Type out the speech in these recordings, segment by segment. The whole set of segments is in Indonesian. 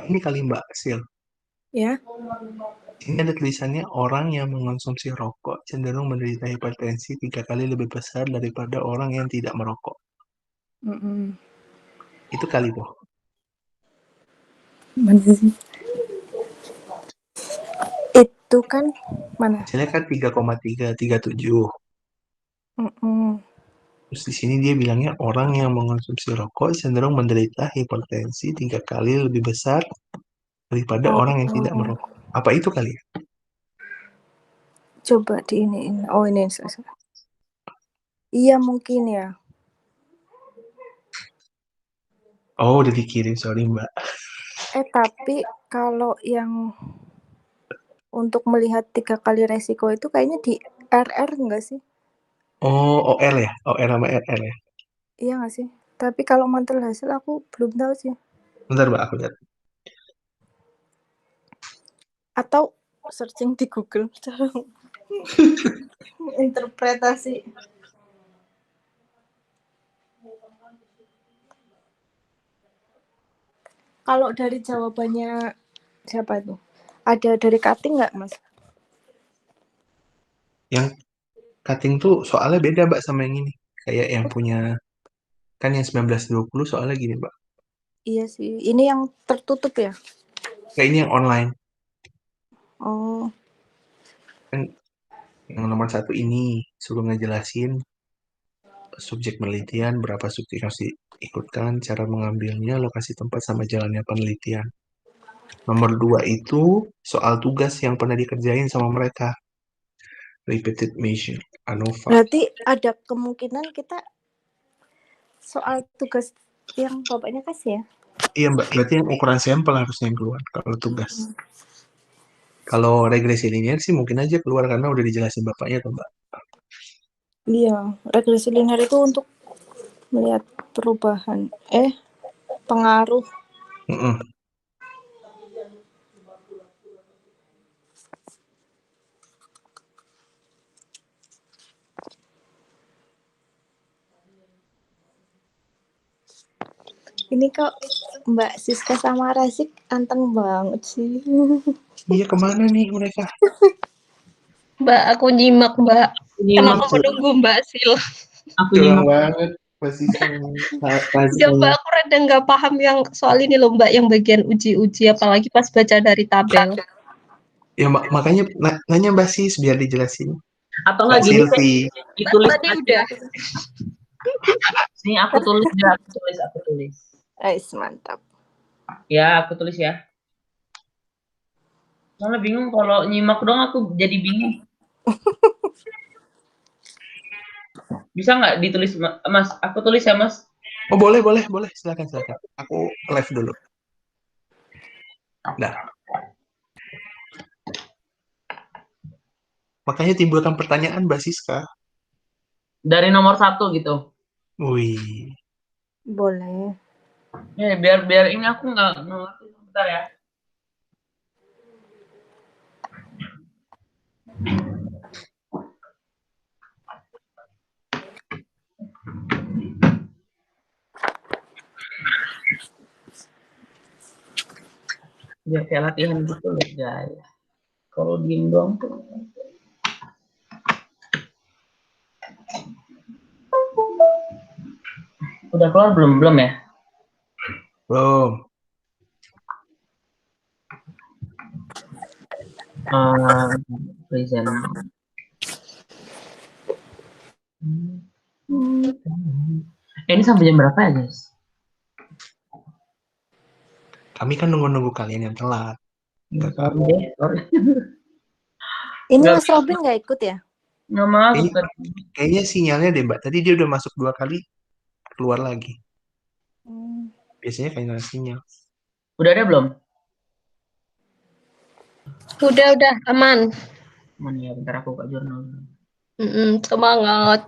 Ini kali Mbak Sil. Ya. Ini ada tulisannya orang yang mengonsumsi rokok cenderung menderita hipertensi 3 kali lebih besar daripada orang yang tidak merokok. Mm-mm. Itu kali tuh. Mana sih? Itu kan mana? Hasilnya kan 3,337. Mm-mm. Terus di sini dia bilangnya orang yang mengonsumsi rokok cenderung menderita hipertensi 3 kali lebih besar daripada orang yang tidak Oh, merokok. Apa itu kali ya? coba di ini. Oh ini. Iya mungkin ya. Oh, udah dikirim, sorry Mbak. Tapi kalau yang untuk melihat 3 kali resiko itu kayaknya di RR enggak sih? Oh, OR ya? OR sama RR ya? Iya nggak sih? Tapi kalau mantul hasil aku belum tahu sih. Bentar Mbak, aku lihat. Atau searching di Google cara interpretasi. Kalau dari jawabannya siapa itu? Ada dari cutting nggak, Mas? Yang cutting tuh soalnya beda Mbak sama yang ini. Kayak yang punya, kan yang 1920 soalnya gini Mbak. Iya sih. Ini yang tertutup ya? Kayak ini yang online. Oh, Kan yang nomor satu ini suruh ngejelasin subjek penelitian, berapa subjek yang harus diikutkan, cara mengambilnya, lokasi tempat, sama jalannya penelitian. Nomor dua itu soal tugas yang pernah dikerjain sama mereka. Repeated mission, ANOVA. berarti ada kemungkinan kita soal tugas yang bapaknya kasih ya? Iya Mbak, berarti yang ukuran sampel harusnya yang keluar kalau tugas. Kalau regresi linear sih mungkin aja keluar karena udah dijelasin bapaknya tuh Mbak. Iya, regresi linear itu untuk melihat perubahan pengaruh. Mm-mm. Ini kok Mbak Siska sama Razik anteng banget sih. Iya kemana nih mereka? Mbak, aku nyimak, Mbak. Nyimak Kenapa sih. menunggu Mbak Sil? Aku Curang nyimak. banget. Pasti sama Enggak, Mbak, aku rada nggak paham yang soal ini loh, Mbak, yang bagian uji-uji, apalagi pas baca dari tabel. Ya makanya nanya Mbak Sis biar dijelasin. Atau Mbak nggak gini deh, Silvi. Mbak, ditulis tadi aja. udah. Nih aku tulis ya, aku tulis. Mantap. Ya, aku tulis ya. Soalnya bingung kalau nyimak dong aku jadi bingung. Bisa nggak ditulis Mas? Aku tulis ya Mas. Oh boleh boleh boleh silakan silakan. Aku live dulu. Nah, makanya timbulkan pertanyaan Mbak Siska. Dari nomor 1 gitu. Wih, Boleh. Ya, biar biar ini aku nggak ngerti. Bentar ya. Biar kayak latihan gitu loh guys. Kalau diem doang tuh. Udah keluar belum? Belum ya? belum. Present. Ini sampai jam berapa ya guys? Kami kan nunggu-nunggu kalian yang telat. Nggak tahu. Sorry deh, sorry. Ini Nggak, Mas Robin nggak ikut ya? nggak masuk Kayaknya, tadi. kayaknya sinyalnya deh Mbak. Tadi dia udah masuk 2 kali, keluar lagi. Hmm. Biasanya kayak sinyal. Udah ada belum? Udah, aman. Mana ya, bentar aku buka jurnal. Semangat.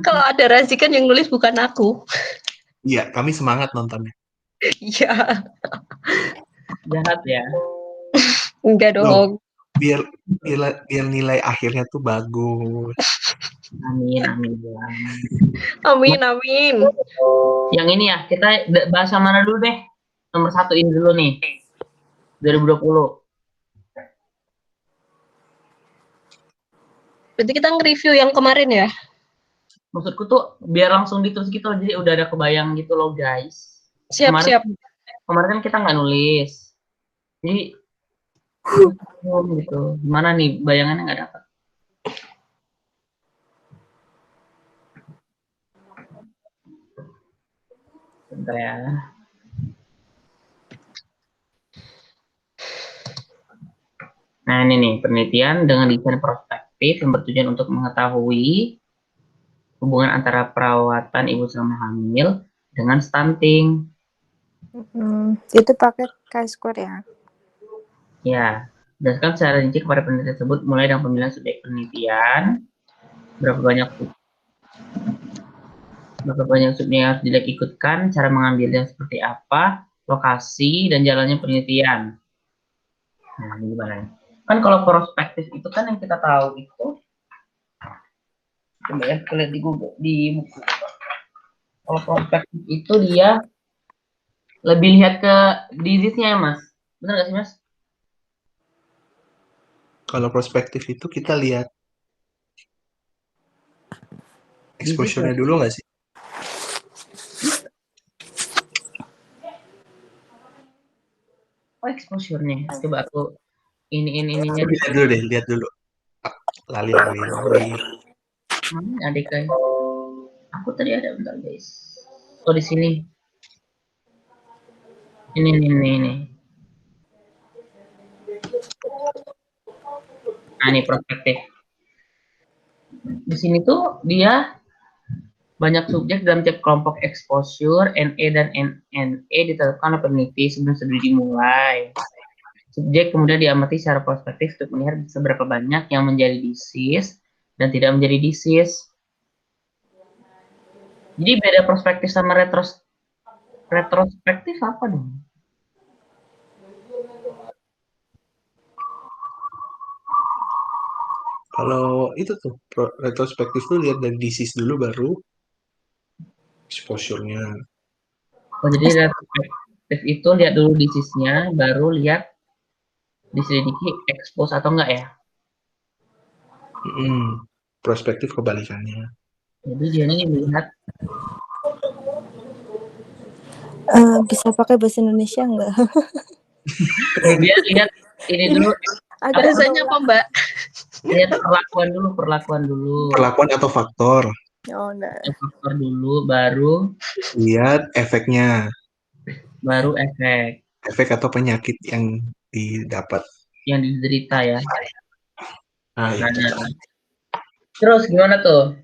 Kalau ada razikan yang nulis bukan aku. Iya, kami semangat nontonnya. Iya, Jahat ya. enggak Loh, dong. biar biar nilai akhirnya tuh bagus. Amin, amin. Amin, amin. Yang ini ya, kita bahas yang mana dulu deh? Nomor 1 ini dulu nih. 2020. Berarti kita nge-review yang kemarin ya? Maksudku tuh biar langsung ditulis gitu loh, jadi udah ada kebayang gitu loh guys. Siap, Kemarin siap. kemarin kan kita nggak nulis. Jadi gitu. Gimana nih bayangannya nggak dapat. Bentar ya. Nah ini nih, penelitian dengan desain prospektif yang bertujuan untuk mengetahui hubungan antara perawatan ibu selama hamil dengan stunting. Itu pakai chi-square ya. Ya, berdasarkan secara rinci kepada penelitian tersebut, mulai dari pemilihan subjek penelitian, berapa banyak subjek yang harus ikutkan, cara mengambilnya seperti apa, lokasi, dan jalannya penelitian. Nah, ini gimana? Kan kalau prospektif itu kan yang kita tahu itu, coba ya kita lihat di Google, di buku. Kalau prospektif itu dia lebih lihat ke disease-nya ya, Mas. Benar nggak sih, Mas? Kalau prospektif itu kita lihat exposure-nya Disease-nya. dulu nggak sih? Oh, exposure-nya. Coba aku ininya di Lihat dulu deh, lihat dulu. Lali. mana adik guys? Aku tadi ada bentar guys. Oh di sini. Ini. Nah, ini prospektif. Di sini tuh dia banyak subjek dalam tiap kelompok exposure, NE dan NNE ditetapkan oleh peneliti sebelum studi dimulai. Subjek kemudian diamati secara prospektif untuk melihat seberapa banyak yang menjadi disease dan tidak menjadi disease. Jadi beda prospektif sama retrospektif apa dong? Kalau itu tuh retrospektif tuh lihat dari disease dulu baru exposure-nya. Oh, jadi retrospektif itu lihat dulu disease-nya, baru lihat diselidiki expose atau enggak ya. Prospektif kebalikannya. Jadi dia ini melihat Bisa pakai bahasa Indonesia enggak? dia lihat ini dulu. Agak Bahasanya apa, Mbak? Lihat perlakuan dulu. Perlakuan atau faktor. Oh, nah. Faktor dulu, baru Lihat efeknya. efek Efek atau penyakit yang didapat. yang diderita ya. Nah, itu. Nah, terus gimana tuh?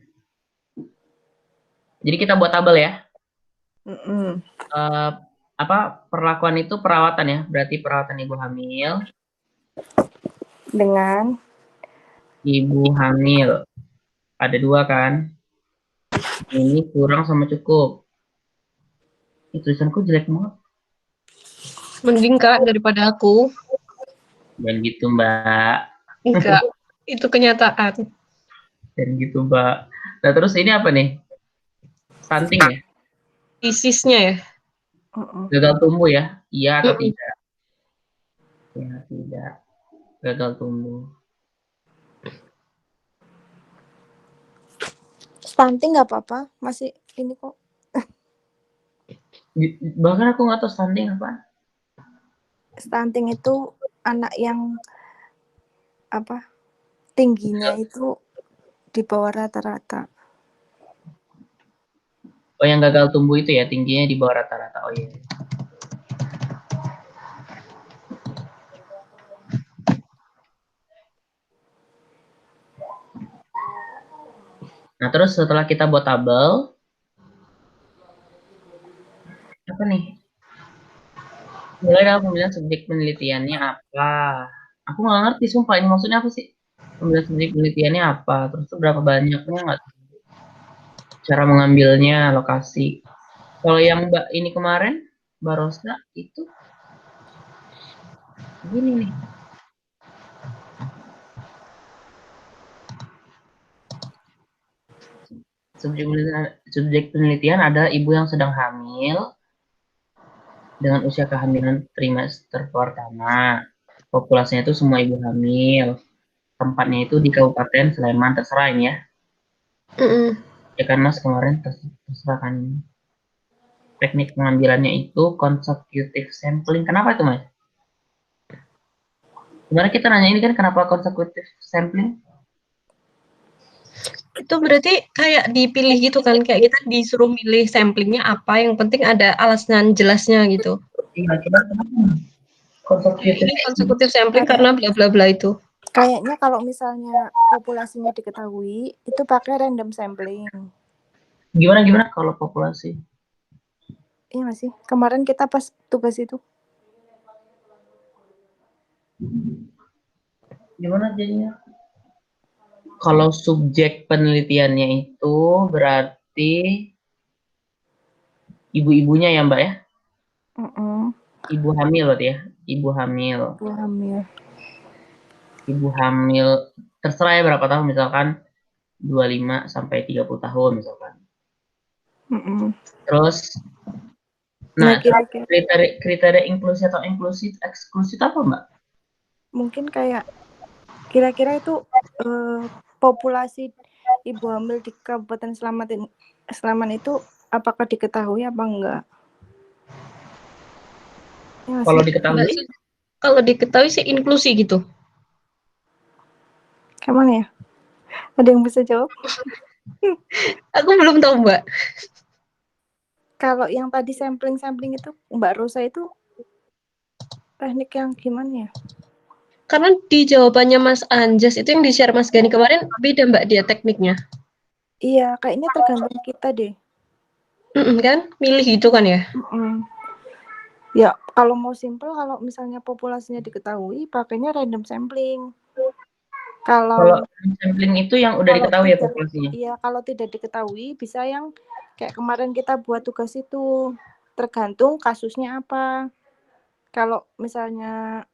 Jadi kita buat tabel ya. Apa perlakuan itu perawatan ya, berarti perawatan ibu hamil. Dengan Ibu hamil ada 2 kan? Ini kurang sama cukup. Ini tulisanku jelek banget. Mending, Kak, daripada aku. Dan gitu Mbak. Enggak, itu kenyataan. Dan gitu Mbak. Nah terus ini apa nih? Stunting ya? Disease-nya ya? Gagal tumbuh ya? Iya atau tidak? Ya tidak. Gagal tumbuh. stunting nggak apa-apa, masih ini kok. Bahkan aku nggak tahu stunting apa. Stunting itu anak yang apa? Tingginya itu di bawah rata-rata. Oh yang gagal tumbuh itu ya tingginya di bawah rata-rata. Oh iya. Nah terus setelah kita buat tabel, apa nih? Mulai dari pemilihan subjek penelitiannya apa? Aku nggak ngerti sumpah ini maksudnya apa sih? Pemilihan subjek penelitiannya apa? Terus tuh berapa banyaknya nggak? Cara mengambilnya, lokasi. Kalau yang Mbak ini kemarin, Mbak Rosa itu gini nih. Subjek penelitian ada ibu yang sedang hamil dengan usia kehamilan trimester pertama. Populasinya itu semua ibu hamil. Tempatnya itu di Kabupaten Sleman, terserah ini ya. Ya kan Mas kemarin terserah kan. Teknik pengambilannya itu consecutive sampling. Kenapa itu Mas? Sebenarnya kita nanya ini kan kenapa consecutive sampling? Itu berarti kayak dipilih gitu kan, kayak kita disuruh milih samplingnya apa, yang penting ada alasan jelasnya gitu. Iya, coba kenapa? Consecutive Ini konsekutif sampling karena bla bla bla itu. Kayaknya kalau misalnya populasinya diketahui, itu pakai random sampling. Gimana kalau populasi? Iya nggak sih? Kemarin kita pas tugas itu. Gimana jadinya? Kalau subjek penelitiannya itu berarti ibu-ibunya ya Mbak ya? Ibu hamil berarti ya? Ibu hamil. Ibu hamil. Ibu hamil terserah ya berapa tahun, misalkan 25 sampai 30 tahun misalkan. Terus nah, kriteria inklusi atau eksklusi apa Mbak? Mungkin kayak kira-kira itu populasi ibu hamil di Kabupaten Sleman itu apakah diketahui apa enggak? Ya, Kalau diketahui sih inklusi gitu. Kemana ya? Ada yang bisa jawab? Aku belum tahu Mbak. Kalau yang tadi sampling itu Mbak Rosa itu teknik yang gimana ya? Karena di jawabannya Mas Anjas itu yang di-share Mas Gani kemarin beda Mbak dia tekniknya. Iya, kayaknya tergantung kita deh. Kan? Milih gitu kan ya? Ya, kalau mau simple, kalau misalnya populasinya diketahui, pakainya random sampling. Kalau sampling itu yang udah diketahui ya populasinya? Iya, kalau tidak diketahui, bisa yang kayak kemarin kita buat tugas itu, tergantung kasusnya apa. Kalau misalnya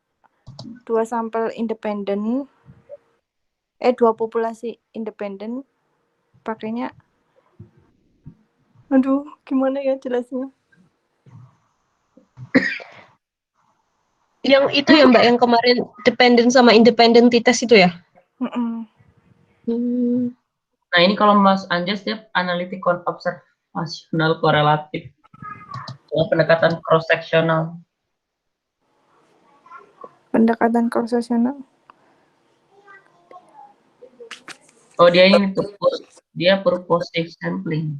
2 sampel independen, 2 populasi independen, pakainya, aduh, gimana ya jelasnya? Yang itu ya Mbak, yang kemarin dependen sama independentitas itu ya? Nah ini kalau Mas Anjas dia analitik observasional korelatif, pendekatan cross seksional. Pendekatan cross seksional. Oh dia ini tuh dia purposive sampling.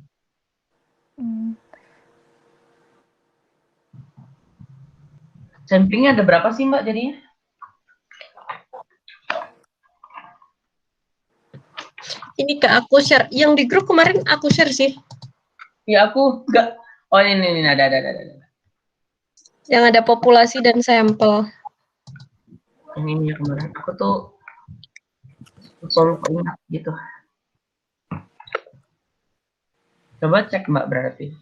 Samplingnya ada berapa sih Mbak jadinya? Ini ke aku share, yang di grup kemarin aku share sih. Ya aku enggak. Oh ini ada. Yang ada populasi dan sampel. Ini ya kemarin aku tuh lupa ingat gitu. Coba cek Mbak berarti.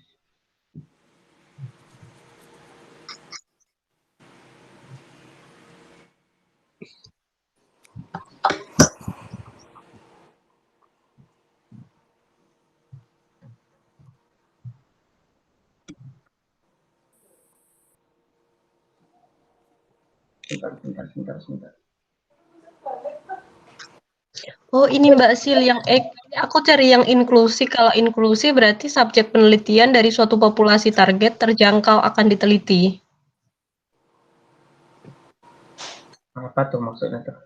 Sebentar. Oh ini Mbak Sil, yang aku cari yang inklusi. Kalau inklusi berarti subjek penelitian dari suatu populasi target terjangkau akan diteliti. Apa tuh maksudnya tuh?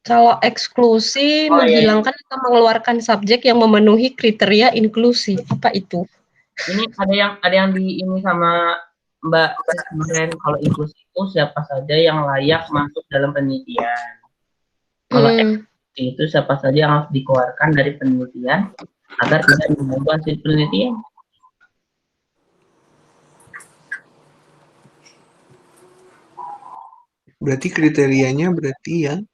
Kalau eksklusi menghilangkan atau mengeluarkan subjek yang memenuhi kriteria inklusi. Apa itu? Ini ada yang di ini sama Mbak kemarin, kalau inklusi itu siapa saja yang layak masuk dalam penelitian. Kalau eksklusi itu siapa saja yang harus dikeluarkan dari penelitian agar tidak mengganggu hasil penelitian. Berarti kriterianya berarti yang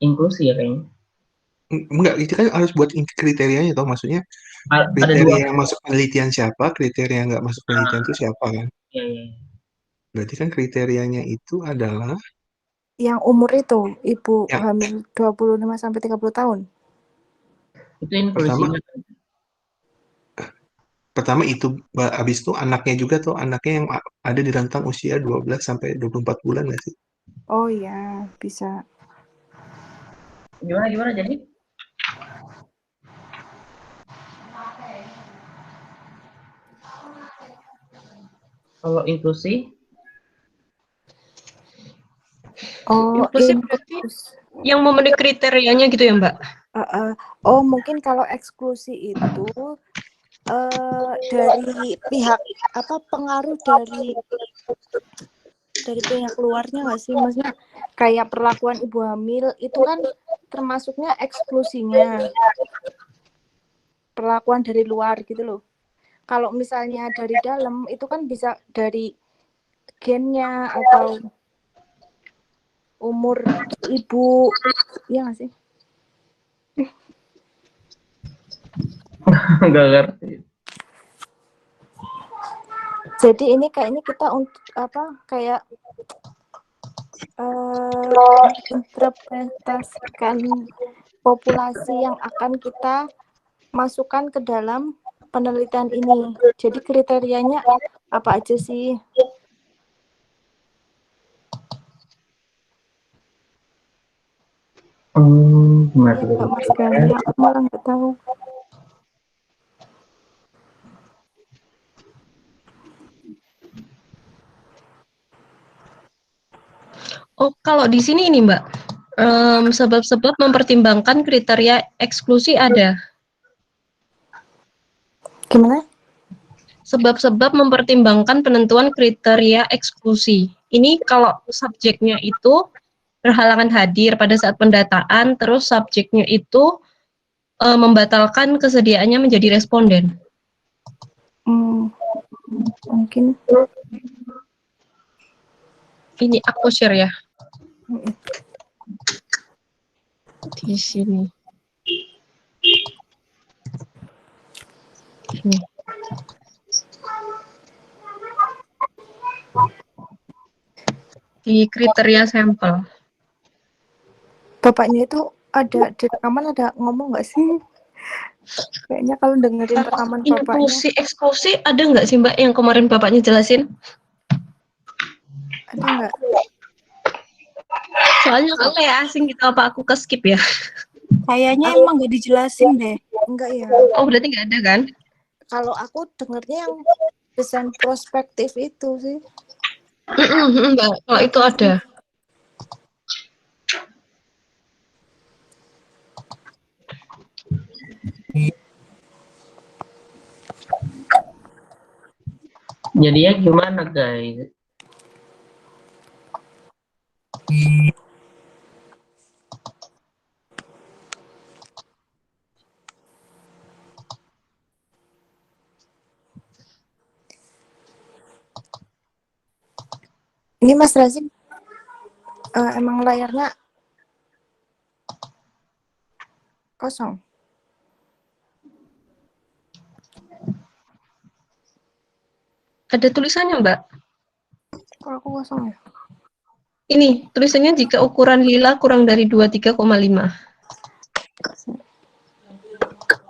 inklusi ya kayaknya. Enggak, itu kan harus buat kriterianya toh, maksudnya kriteria yang masuk penelitian siapa, kriteria yang nggak masuk penelitian itu siapa kan? Iya. Berarti kan kriterianya itu adalah yang umur itu, ibu hamil 25 sampai 30 tahun. Itu inklusinya. Pertama itu, habis itu anaknya juga tuh, anaknya yang ada di rentang usia 12 sampai 24 bulan nggak sih? Oh ya, bisa. Gimana jadi? Kalau inklusi, Oh, Inklusif berarti yang memenuhi kriterianya gitu ya, Mbak? Oh, mungkin kalau eksklusi itu dari pihak apa pengaruh dari pihak luarnya nggak sih? Maksudnya kayak perlakuan ibu hamil itu kan termasuknya eksklusinya. Perlakuan dari luar gitu loh. Kalau misalnya dari dalam itu kan bisa dari gennya atau umur ibu, ya nggak sih? nggak ngerti. Jadi ini kayaknya kita untuk apa kayak menginterpretasikan populasi yang akan kita masukkan ke dalam penelitian ini. Jadi kriterianya apa aja sih? Gimana Ya, tuh? Pak Mas Gani, aku malah nggak tahu. Oh, kalau di sini ini Mbak, sebab-sebab mempertimbangkan kriteria eksklusi ada. Gimana? Sebab-sebab mempertimbangkan penentuan kriteria eksklusi. Ini kalau subjeknya itu berhalangan hadir pada saat pendataan, terus subjeknya itu membatalkan kesediaannya menjadi responden. Mungkin. Ini aku share ya. Di sini. Ini. Di kriteria sampel. Bapaknya itu ada di rekaman ada ngomong nggak sih? Kayaknya kalau dengerin rekaman bapaknya. Eksklusi ada nggak sih Mbak yang kemarin bapaknya jelasin? Ada nggak? Soalnya kok kayak asing gitu, apa aku ke skip ya? Kayaknya emang nggak dijelasin deh. Enggak ya. Oh berarti nggak ada kan? Kalau aku dengernya yang desain prospektif itu sih. Mbak, kalau itu ada. Jadinya gimana guys? Ini Mas Razim emang layarnya kosong. Ada tulisannya Mbak. Kok aku kosong ya? Ini tulisannya jika ukuran lila kurang dari 23,5.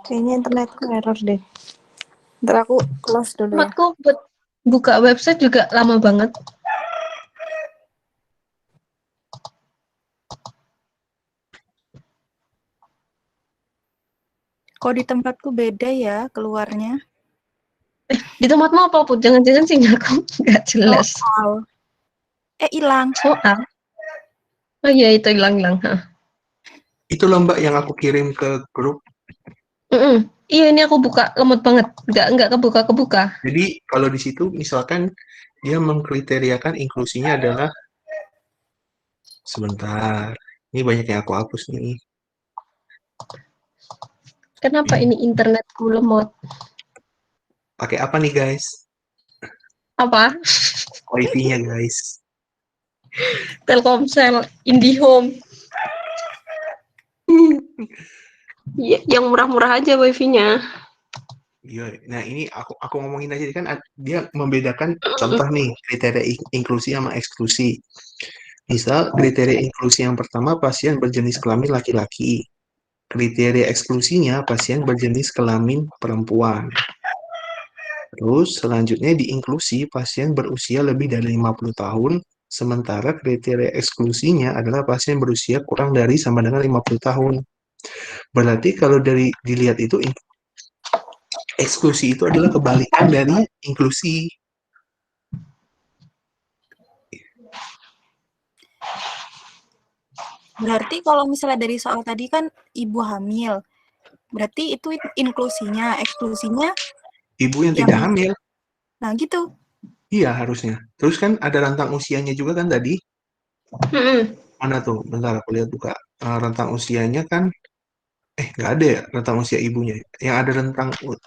Kayaknya internetku error deh. Ntar aku close dulu ya. Tempatku buat buka website juga lama banget. Kok di tempatku beda ya keluarnya? Di tempatmu apa Put? Jangan-jangan sinyalku nggak jelas. Soal. Hilang. Soal? Oh iya itu hilang-hilang. Itu loh Mbak yang aku kirim ke grup. Iya ini aku buka lemot banget, nggak kebuka. Jadi kalau di situ misalkan dia mengkriteriakan inklusinya adalah sebentar. Ini banyak yang aku hapus nih. Kenapa ini internetku lemot? Pakai apa nih guys? Apa? Wifi-nya guys. Telkomsel, IndiHome. Yang murah-murah aja wifi-nya. Iya, nah ini aku ngomongin aja kan dia membedakan contoh nih kriteria inklusi sama eksklusi. Misal kriteria inklusi yang pertama pasien berjenis kelamin laki-laki. kriteria eksklusinya pasien berjenis kelamin perempuan. Terus selanjutnya di inklusi pasien berusia lebih dari 50 tahun, sementara kriteria eksklusinya adalah pasien berusia kurang dari sama dengan 50 tahun. Berarti kalau dari dilihat itu eksklusi itu adalah kebalikan dari inklusi. Berarti kalau misalnya dari soal tadi kan ibu hamil, berarti itu inklusinya, eksklusinya Ibu yang yang tidak hamil, nah gitu. iya harusnya. Terus kan ada rentang usianya juga kan tadi. Mm-mm. Mana tuh? Bentar aku lihat buka. Rentang usianya kan, nggak ada ya rentang usia ibunya. Yang ada rentang usianya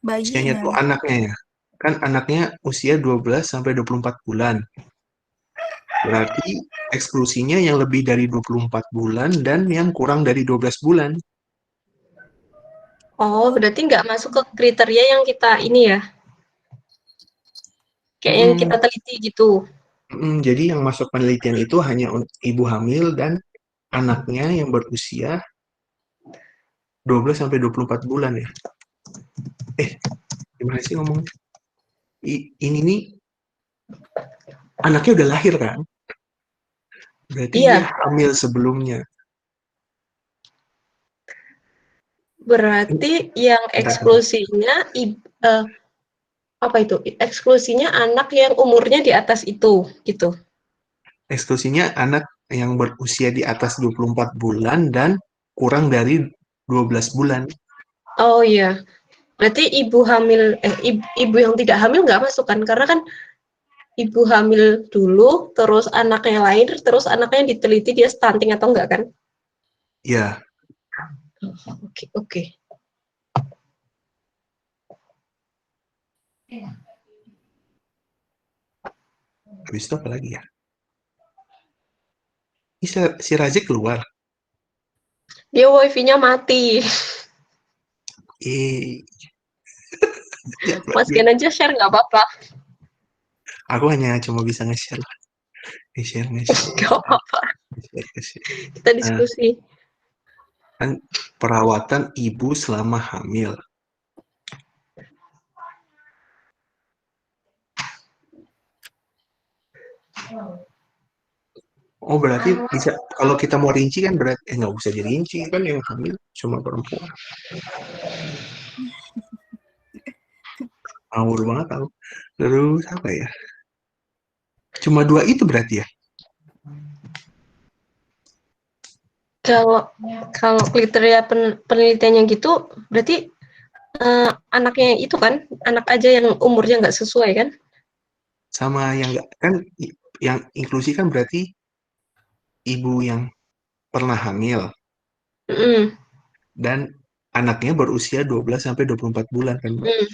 Bayinya. tuh anaknya ya. Kan anaknya usia 12 sampai 24 bulan. Berarti eksklusinya yang lebih dari 24 bulan dan yang kurang dari 12 bulan. Oh, berarti nggak masuk ke kriteria yang kita ini ya, kayak yang kita teliti gitu. Jadi yang masuk penelitian itu hanya ibu hamil dan anaknya yang berusia 12 sampai 24 bulan ya. Gimana sih ngomongnya? Ini nih anaknya udah lahir kan? Berarti dia Iya, hamil sebelumnya. berarti yang eksklusinya apa itu? Eksklusinya anak yang umurnya di atas itu, gitu. Eksklusinya anak yang berusia di atas 24 bulan dan kurang dari 12 bulan. Oh iya, berarti ibu hamil, ibu yang tidak hamil nggak masuk kan? Karena kan ibu hamil dulu, terus anaknya lahir, terus anaknya diteliti dia stunting atau enggak kan? Ya, Oke, oke. habis itu apa lagi ya? Ini si Razik keluar. Dia wifi-nya mati. Eh, ya, Mas Gen aja share nggak apa-apa. aku hanya cuma bisa nge-share. Nge-share. Nggak apa-apa. Nge-share. Kita Nah, diskusi. kan perawatan ibu selama hamil. Oh berarti bisa kalau kita mau rinci kan berarti nggak usah dirinci kan yang hamil cuma perempuan. Ngawur banget aku. Terus apa ya? Cuma 2 itu berarti ya? Kalau kriteria penelitiannya gitu, berarti anaknya itu kan, anak aja yang umurnya nggak sesuai kan? Sama yang nggak kan yang inklusi kan berarti ibu yang pernah hamil Mm, dan anaknya berusia 12 sampai 24 bulan kan, Mbak. mm.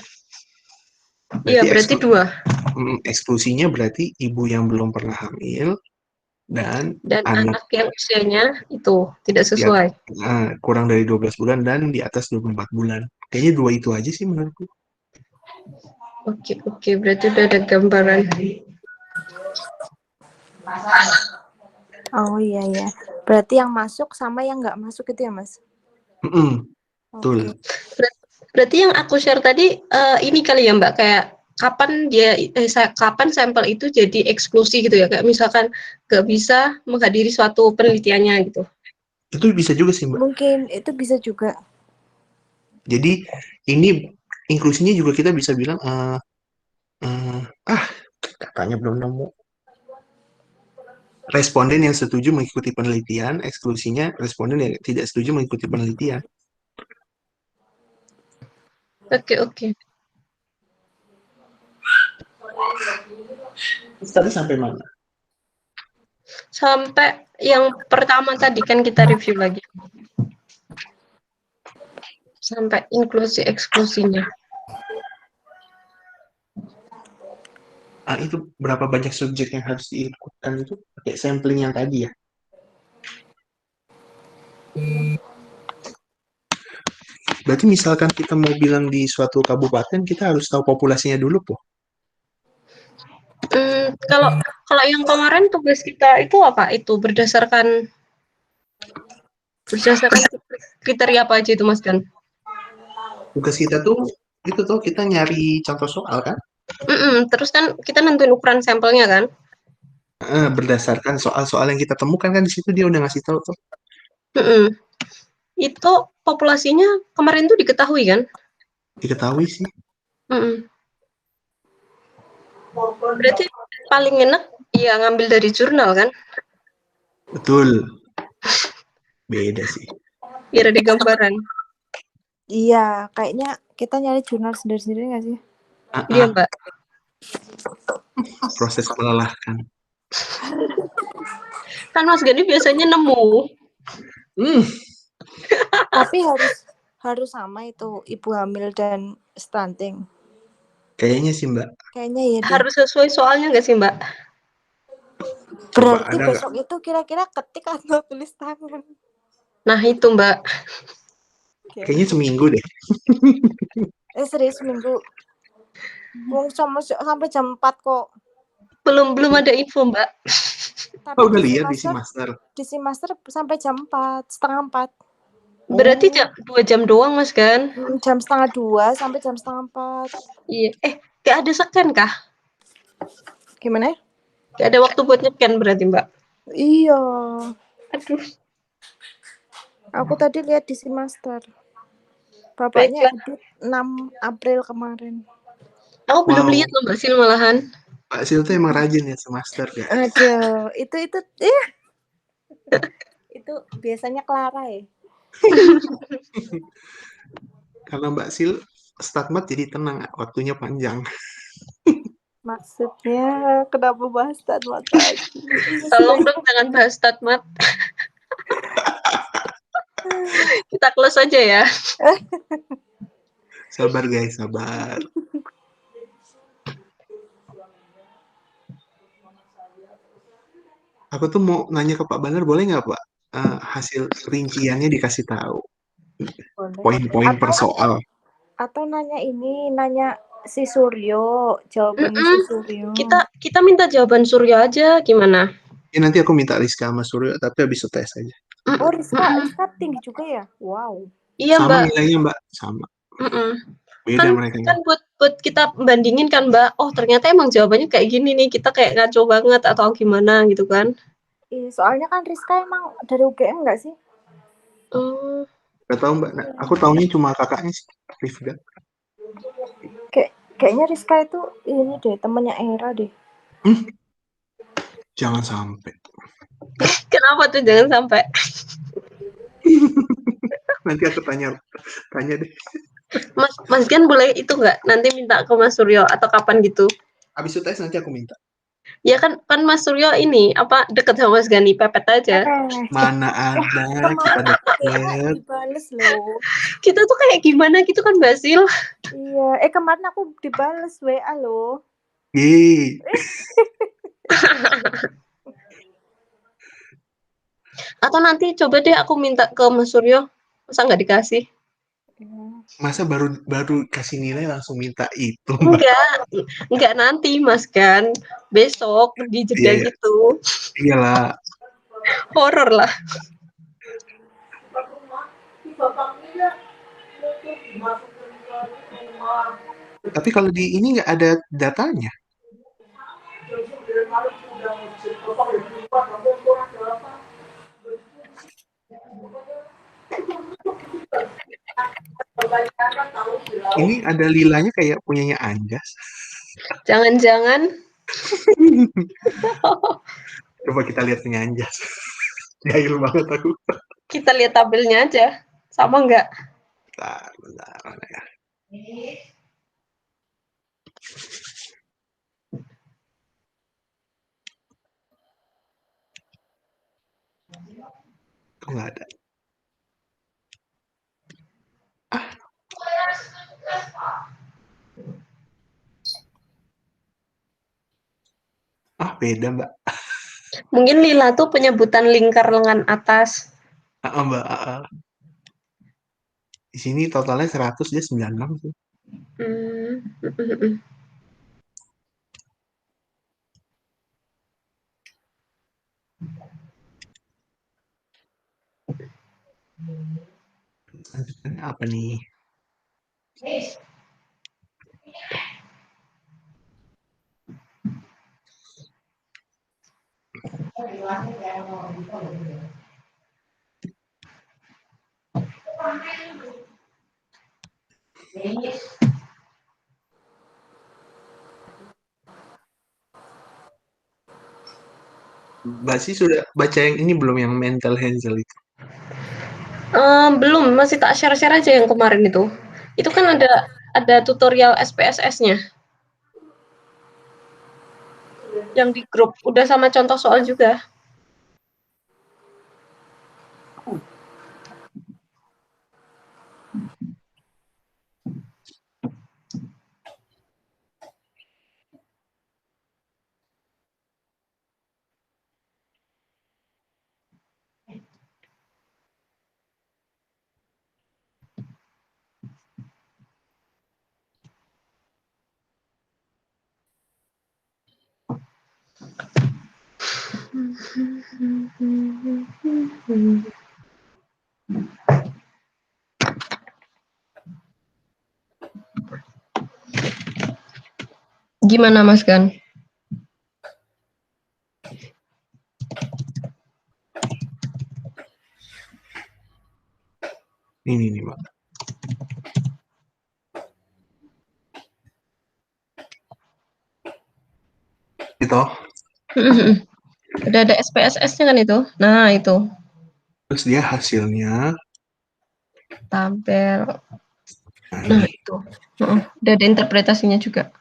Iya, Berarti berarti 2. eksklusinya berarti ibu yang belum pernah hamil dan Dan anak anak yang usianya itu tidak di sesuai. kurang dari 12 bulan dan di atas 24 bulan. Kayaknya 2 itu aja sih menurutku. Oke, oke, berarti udah ada gambaran. Oh iya ya. Berarti yang masuk sama yang nggak masuk itu ya, Mas? Betul. Oke. Berarti yang aku share tadi ini kali ya Mbak, kayak kapan sampel itu jadi eksklusi gitu ya, kayak misalkan nggak bisa menghadiri suatu penelitiannya gitu. Itu bisa juga sih, Mbak. Mungkin itu bisa juga. Jadi ini inklusinya juga kita bisa bilang katanya belum nemu. Responden yang setuju mengikuti penelitian, eksklusinya responden yang tidak setuju mengikuti penelitian. Oke, oke. Tadi sampai mana? Sampai yang pertama tadi kan kita review lagi. Sampai inklusi eksklusinya. Itu berapa banyak subjek yang harus diikutkan itu pakai sampling yang tadi ya? Berarti misalkan kita mau bilang di suatu kabupaten, kita harus tahu populasinya dulu, Po. Kalau yang kemarin tugas kita itu apa? Itu berdasarkan Berdasarkan kriteria apa aja itu Mas Gan? Tugas kita tuh itu tuh kita nyari contoh soal kan. Terus kan kita nentuin ukuran sampelnya kan? Berdasarkan soal-soal yang kita temukan kan di situ dia udah ngasih tahu tuh. Mm-mm. Itu populasinya kemarin tuh diketahui kan? Diketahui sih. Mm-mm. Berarti paling enak ya ngambil dari jurnal kan? Betul. Beda sih. Biar ada gambaran. Iya, kayaknya kita nyari jurnal sendiri-sendiri nggak sih? Iya, Ah, Mbak. proses melelahkan. Kan Mas Gani biasanya nemu. Hmm, Tapi harus sama itu ibu hamil dan stunting. kayaknya sih Mbak. Kayaknya ya deh. Harus sesuai soalnya nggak sih, Mbak? Coba Berarti ada nggak? besok itu kira-kira ketik atau tulis tangan? Nah, itu, Mbak. Kayaknya seminggu deh. Serius seminggu. Wong sampai jam 4 kok. Belum ada info, Mbak. Tapi Oh, udah lihat di Master. di Master sampai jam 4, setengah 4. Berarti 2 jam doang, Mas kan? Jam setengah 2 sampai jam setengah 4. Iya. Nggak ada scan kah? Gimana? Nggak ada waktu buat nyekan berarti, Mbak. Iya. Aduh. Aku tadi lihat di Master. Bapaknya Baiklah. edit 6 April kemarin. Aku belum Wow. lihat loh, Mbak Sil malahan. Pak Sil tuh emang rajin ya Master guys. Aduh, itu itu biasanya Clara ya. Karena Mbak Sil stakmat jadi tenang, waktunya panjang. Maksudnya kenapa bahas statmat lagi? Tolong dong jangan bahas statmat. Kita close aja ya. Sabar guys, sabar. Aku tuh mau nanya ke Pak Banar, boleh nggak Pak? Hasil rinciannya dikasih tahu. Boleh. Poin-poin per soal. Atau nanya si Suryo, jawabannya si Suryo. Kita minta jawaban Surya aja gimana? Ya, nanti aku minta Rizka sama Suryo, tapi habis tes aja. Oh, Rizka tinggi juga ya? Wow. Iya, Sama Mbak. nilainya Mbak, sama. Beda mereka. Kan buat kita bandingin kan, Mbak. Oh, ternyata emang jawabannya kayak gini nih. Kita kayak ngaco banget atau gimana gitu kan. Iya, soalnya kan Rizka emang dari UGM nggak sih? Gak tahu Mbak, nah, aku tahunya cuma kakaknya sih, Rifda. Kayaknya Rizka itu ini deh, temennya Era deh. Jangan sampai. Kenapa tuh jangan sampai? Nanti aku tanya deh. Mas Gan boleh itu nggak? Nanti minta ke Mas Suryo atau kapan gitu? Habis tes nanti aku minta. Ya kan Mas Suryo ini apa deket sama Mas Gani, pepet aja. Mana ada kita deket. Dibales loh. Kita tuh kayak gimana gitu kan, Basil? Iya, kemarin aku dibales WA loh. Yeay. Atau nanti coba deh aku minta ke Mas Suryo. Masa nggak dikasih? Masa baru kasih nilai langsung minta itu, Mbak? Enggak nanti Mas kan. Besok di jeda Iya. gitu. Iyalah. Horor lah. Tapi kalau di ini nggak ada datanya. Ini ada lilanya kayak punyanya Anjas. Jangan-jangan Coba kita lihat punya Anjas. Jahil banget aku. kita lihat tabelnya aja. Sama nggak? Bentar. Mana ya? Kok nggak ada? Beda, Mbak. Mungkin lila tuh penyebutan lingkar lengan atas. Mbak. Di sini totalnya 100, dia 96 sih. Lanjutannya apa nih? Mbak sih sudah baca yang ini belum, yang mental Hansel itu? Belum, masih tak share-share aja yang kemarin itu. Itu kan ada tutorial SPSS-nya yang di grup, udah sama contoh soal juga. Gimana Mas Gan? Ini nih, Mbak. Gitu. Udah ada SPSS-nya kan itu. Nah, itu. Terus dia hasilnya, Tabel. nah Nah, ini. itu. Udah ada interpretasinya juga.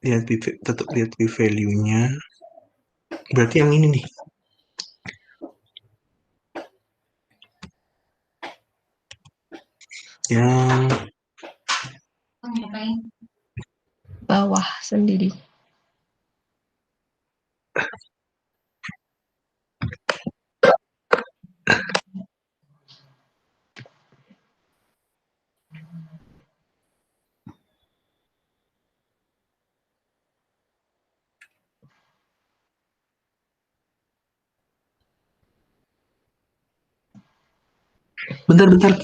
Tetap lihat p-value-nya. Berarti yang ini nih. Yang Bawah sendiri. bentar-bentar.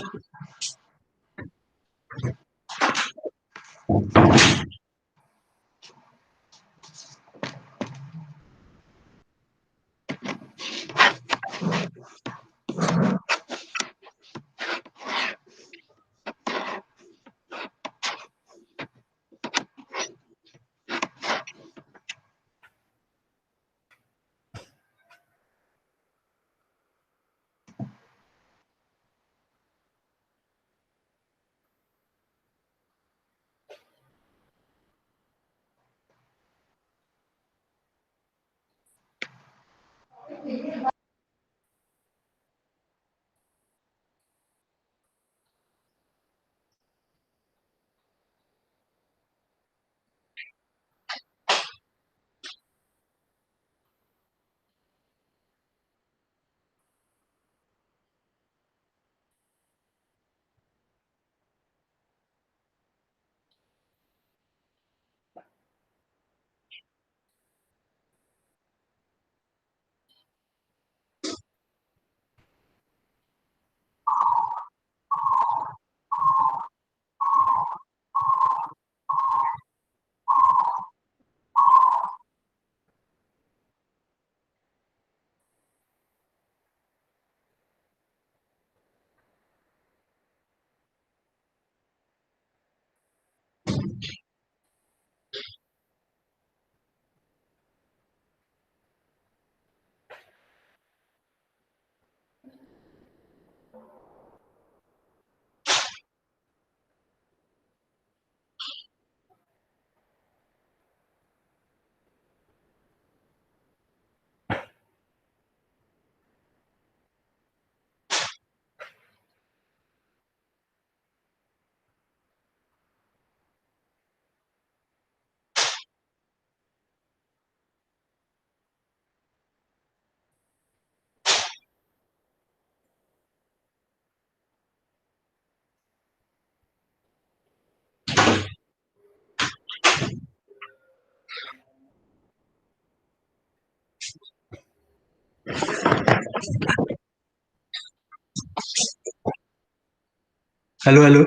Halo, halo.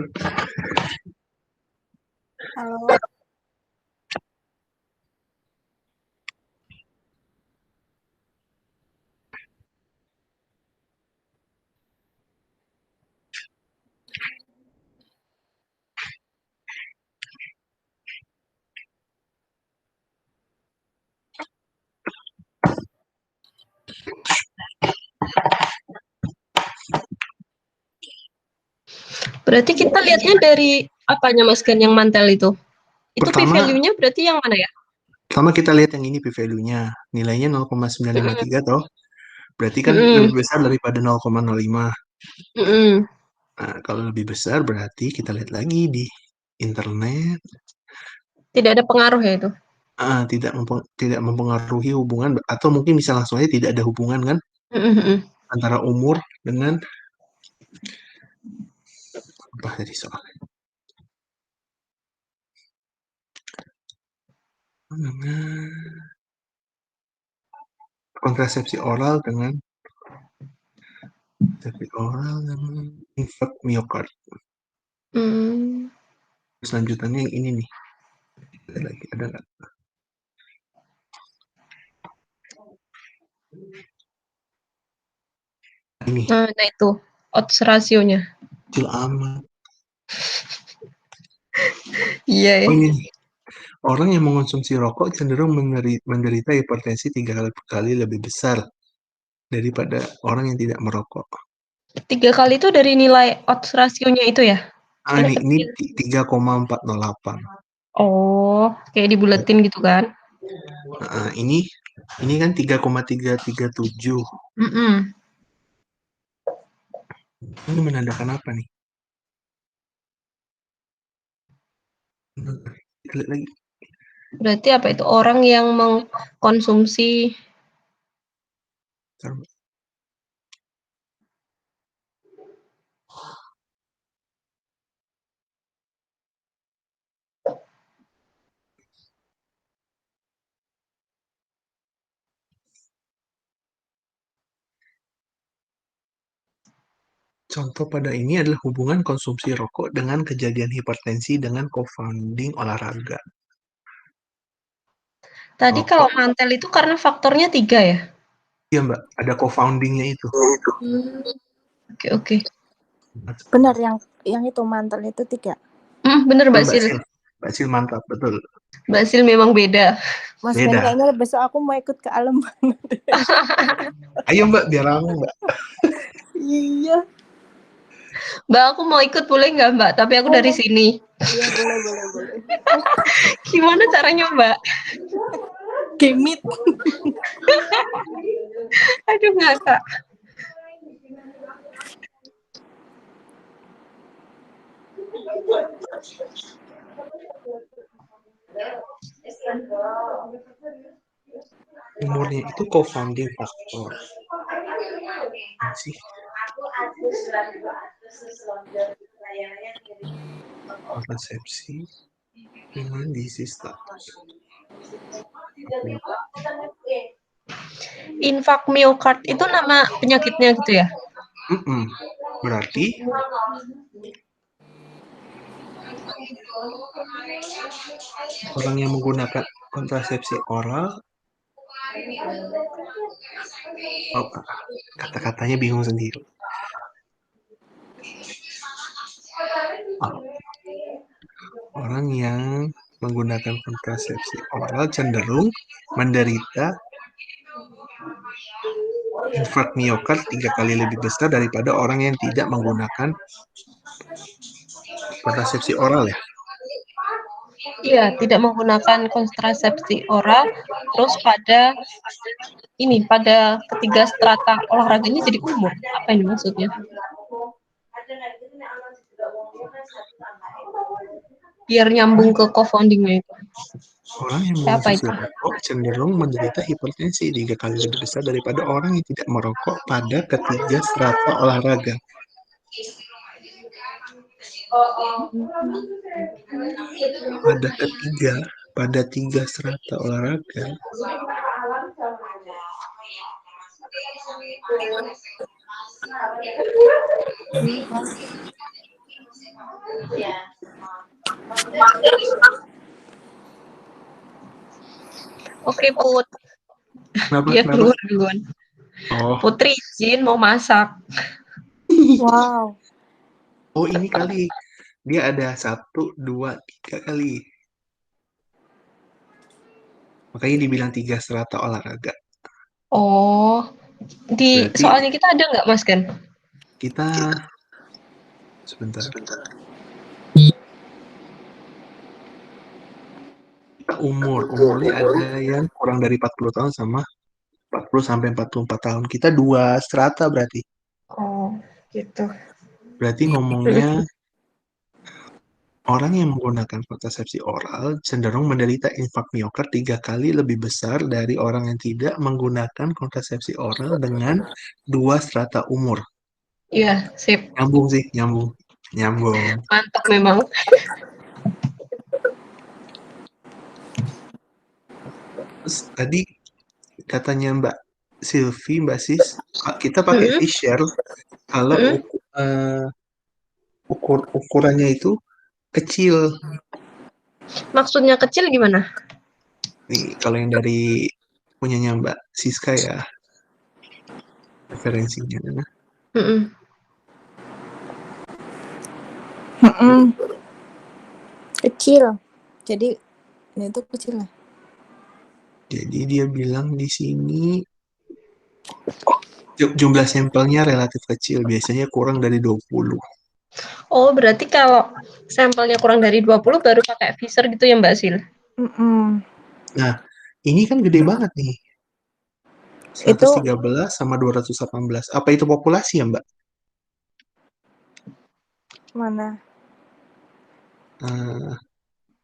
Halo. Berarti kita lihatnya dari apanya Mas Gan yang mantel itu? Itu Pertama, p-value-nya berarti yang mana ya? kita lihat yang ini p-value-nya. Nilainya 0,953 toh. Berarti kan Mm-mm. lebih besar daripada 0,05. Mm-mm. Nah, kalau lebih besar berarti kita lihat lagi di internet. Tidak ada pengaruh ya itu? Tidak mempengaruhi hubungan, atau mungkin bisa langsung aja tidak ada hubungan kan Mm-mm. antara umur dengan apa tadi soalnya, dengan kontrasepsi oral dengan infark miokard. Mm. Selanjutnya yang ini nih, ada nggak? Ini Nah itu odds rasionya. kecil amat. Iya ya. Oh ini nih. Orang yang mengonsumsi rokok cenderung menderita hipertensi 3 kali lebih besar daripada orang yang tidak merokok. 3 kali itu dari nilai odds rasionya itu ya? Ini 3,408. Oh, kayak dibulatin gitu kan? Ini kan 3,337. Mm-mm. Ini menandakan apa nih? Kita lihat lagi. Berarti apa itu? Orang yang mengkonsumsi Contoh pada ini adalah hubungan konsumsi rokok dengan kejadian hipertensi dengan co-founding olahraga. tadi Rokok, kalau mantel itu karena faktornya 3 ya? iya Mbak, ada co-foundingnya itu. Oke, oke. Benar yang itu mantel itu 3. Bener Mbak Sil. Mbak Sil mantap, betul. Mbak Sil memang beda. Mas Ben, Beda. kayaknya besok aku mau ikut ke alam. Ayo Mbak, biar rame Mbak. Iya. Mbak, aku mau ikut boleh nggak Mbak? Tapi aku dari Boleh. sini. Iya, boleh. Gimana caranya Mbak? Gemit. Aduh ngakak. Umurnya itu co-founding faktor. Sih. Kontrasepsi dengan disease status. Infark miokard itu nama penyakitnya gitu ya? Berarti orang yang menggunakan kontrasepsi oral, kata-katanya bingung sendiri. Orang yang menggunakan kontrasepsi oral cenderung menderita infark miokard 3 kali lebih besar daripada orang yang tidak menggunakan kontrasepsi oral ya. Iya, tidak menggunakan kontrasepsi oral. Terus pada ketiga strata olahraga ini jadi umur. Apa ini maksudnya? Biar nyambung ke co-foundingnya itu. Orang yang mengonsumsi rokok cenderung menderita hipertensi 3 kali lebih besar daripada orang yang tidak merokok pada ketiga strata olahraga. Pada tiga strata olahraga. Oke, Put. Kenapa? Dia Kenapa? keluar duluan. Oh, Putri izin mau masak. Wow. oh ini kali. Dia ada 1, 2, 3 kali. Makanya dibilang 3 strata olahraga. Oh, di Berarti soalnya kita ada nggak, Mas Gan? kita sebentar. Kita umurnya ada yang kurang dari 40 tahun sama 40 sampai 44 tahun. Kita 2 strata berarti. Oh, gitu. Berarti ngomongnya orang yang menggunakan kontrasepsi oral cenderung menderita infak miokard 3 kali lebih besar dari orang yang tidak menggunakan kontrasepsi oral dengan 2 strata umur. Iya, sip. Nyambung sih, nyambung. Nyambung. Mantap memang. Terus tadi katanya Mbak Sylvie, Mbak Sis, kita pakai Mm-mm. Fisher kalau Mm-mm. ukurannya itu kecil. Maksudnya kecil gimana? Nih, kalau yang dari punyanya Mbak Siska ya, referensinya. Mm-mm. Kecil. Jadi ini tuh kecil lah. Jadi dia bilang di sini jumlah sampelnya relatif kecil, biasanya kurang dari 20. Oh, berarti kalau sampelnya kurang dari 20 baru pakai Pfizer gitu ya, Mbak Sil? Nah, ini kan gede banget nih. Itu 113 sama 218. Apa itu populasi ya, Mbak? mana?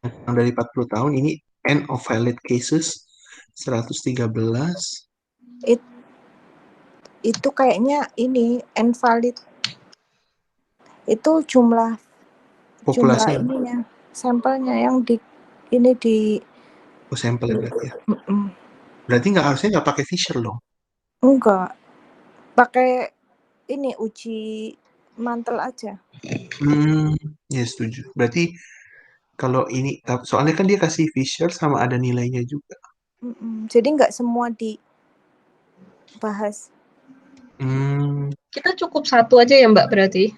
Kurang dari 40 tahun, ini N of valid cases 113. Itu kayaknya ini invalid. Itu jumlah Populasi ya, Mbak? ininya, sampelnya yang di ini di Oh, sampel ya berarti ya. Mm-mm. Berarti harusnya nggak pakai Fisher dong. Enggak. Pakai ini uji mantel aja. Ya setuju. Berarti kalau ini, soalnya kan dia kasih Fisher sama ada nilainya juga. Jadi nggak semua dibahas. Kita cukup satu aja ya, Mbak, berarti?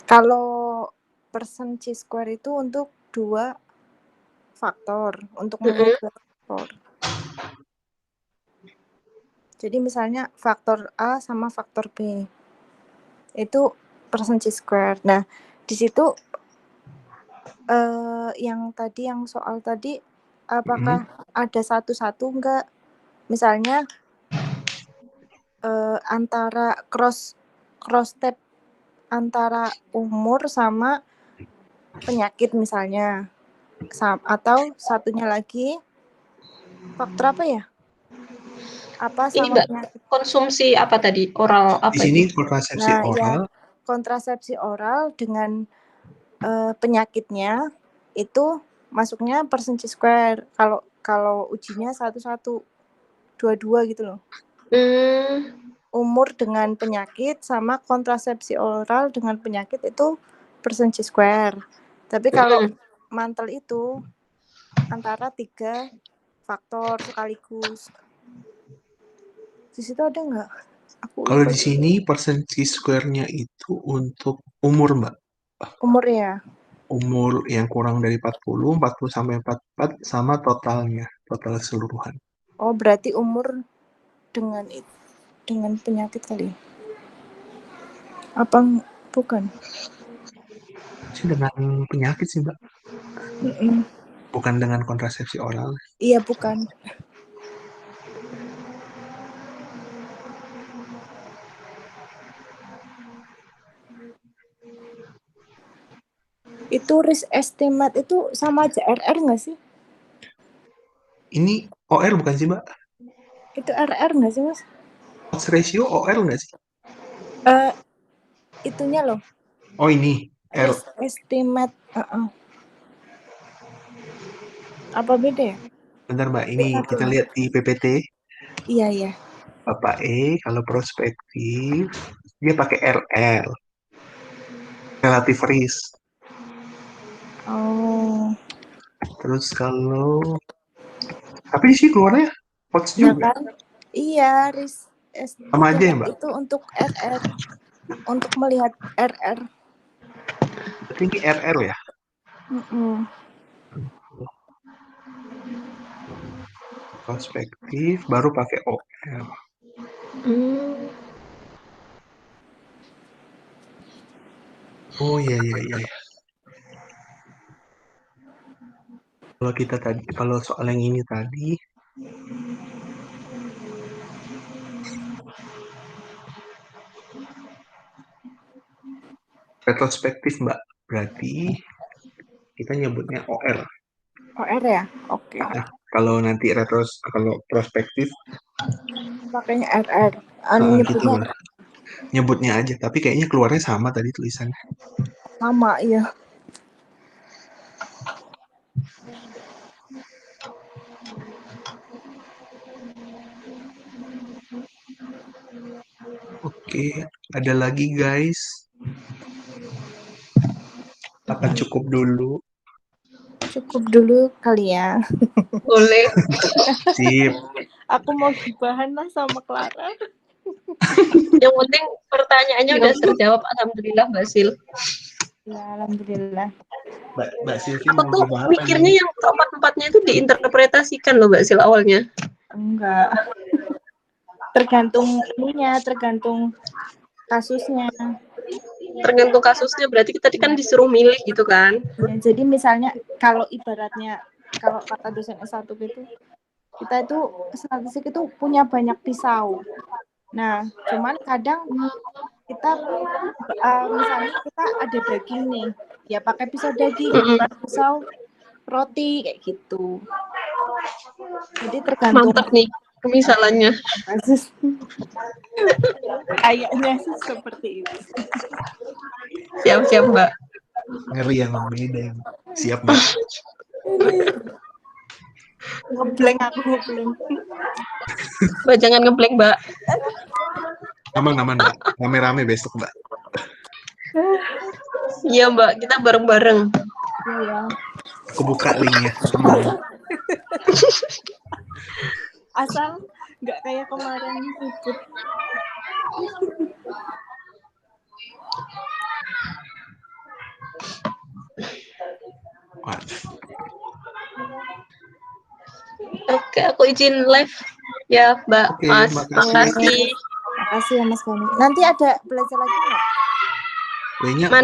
Kalau persen chi-square itu untuk 2 faktor, untuk mengukur faktor. Jadi misalnya faktor A sama faktor B. Itu persen chi-square. Nah, di situ yang soal tadi apakah ada satu-satu enggak? Misalnya antara cross step antara umur sama penyakit misalnya, atau satunya lagi faktor apa ya? Apa Ini, sama Mbak, penyakit? konsumsi apa tadi? Oral apa Di sini itu? kontrasepsi Nah, oral. ya kontrasepsi oral dengan penyakitnya itu masuknya persen chi-square. Kalau ujinya 1-1, 2-2 gitu loh. Umur dengan penyakit sama kontrasepsi oral dengan penyakit itu persen chi-square. Tapi kalau mantel itu antara 3 faktor sekaligus. Di situ ada nggak? Kalau di sini persen chi-square-nya itu untuk umur, Mbak. Umur ya. Umur yang kurang dari 40 sampai 44 sama totalnya, total keseluruhan. Oh, berarti umur dengan penyakit kali. Apa bukan? Sih dengan penyakit sih, Mbak. Bukan dengan kontrasepsi oral. Iya, bukan. Itu risk estimate itu sama aja RR nggak sih? Ini OR bukan sih, Mbak? Itu RR nggak sih, Mas? Odds ratio OR nggak sih? Itunya loh. Oh, ini R. Risk estimate. Apa beda ya? Bentar, Mbak. Ini kita lihat di PPT. Iya, iya. Bapak E kalau prospektif dia pakai RR, relative risk. Oh. Terus kalau tapi di sini keluarnya odds Nah juga. kan, iya, risk Sama aja ya, estimate Mbak? itu untuk RR, untuk melihat RR. Berarti ini RR ya? Mm-mm. Prospektif baru pakai OR. Hmm. Oh iya iya iya. Kalau kita tadi, kalau soal yang ini tadi, retrospektif Mbak, berarti kita nyebutnya OR. OR ya? Oke. Nah, kalau nanti kalau prospektif, Makanya RR. gitu Nyebutnya Mbak. Nyebutnya aja, tapi kayaknya keluarnya sama tadi tulisannya. sama, iya. Oke, ada lagi guys. Apa cukup dulu? Cukup dulu kali ya. Boleh. Sip. Aku mau gibahan lah sama Clara. Yang penting pertanyaannya udah terjawab. Alhamdulillah, Mbak Sil. Ya, alhamdulillah. Mbak Silvi Aku mau tuh gimana mikirnya nih? yang keempat-empatnya itu diinterpretasikan loh, Mbak Sil, awalnya. Enggak. Tergantung ininya, tergantung kasusnya. Tergantung kasusnya, berarti kita kan disuruh milih gitu kan. Ya, jadi misalnya kalau ibaratnya kalau kata dosen S1 gitu, kita itu statistik itu punya banyak pisau. Nah, cuman kadang kita misalnya kita ada daging nih, ya pakai pisau daging, bukan pisau roti kayak gitu. Jadi tergantung Mantap nih pemisalannya. kasus. Kayaknya sih seperti itu. Siap-siap, Mbak. Ngeri yang beda yang siap Mbak. Ngeblank aku ngeblank. Mbak jangan ngeblank, Mbak. Aman Mbak. Rame-rame besok Mbak. Iya, Mbak, kita bareng-bareng. Iya ya. Aku buka linknya. Tenang. Asal nggak kayak kemarin ribut. Wah, Oke, aku izin live ya, Mbak. Oke, Mas, makasih. makasih. Makasih ya Mas Gani. Nanti ada belajar lagi nggak? Kayaknya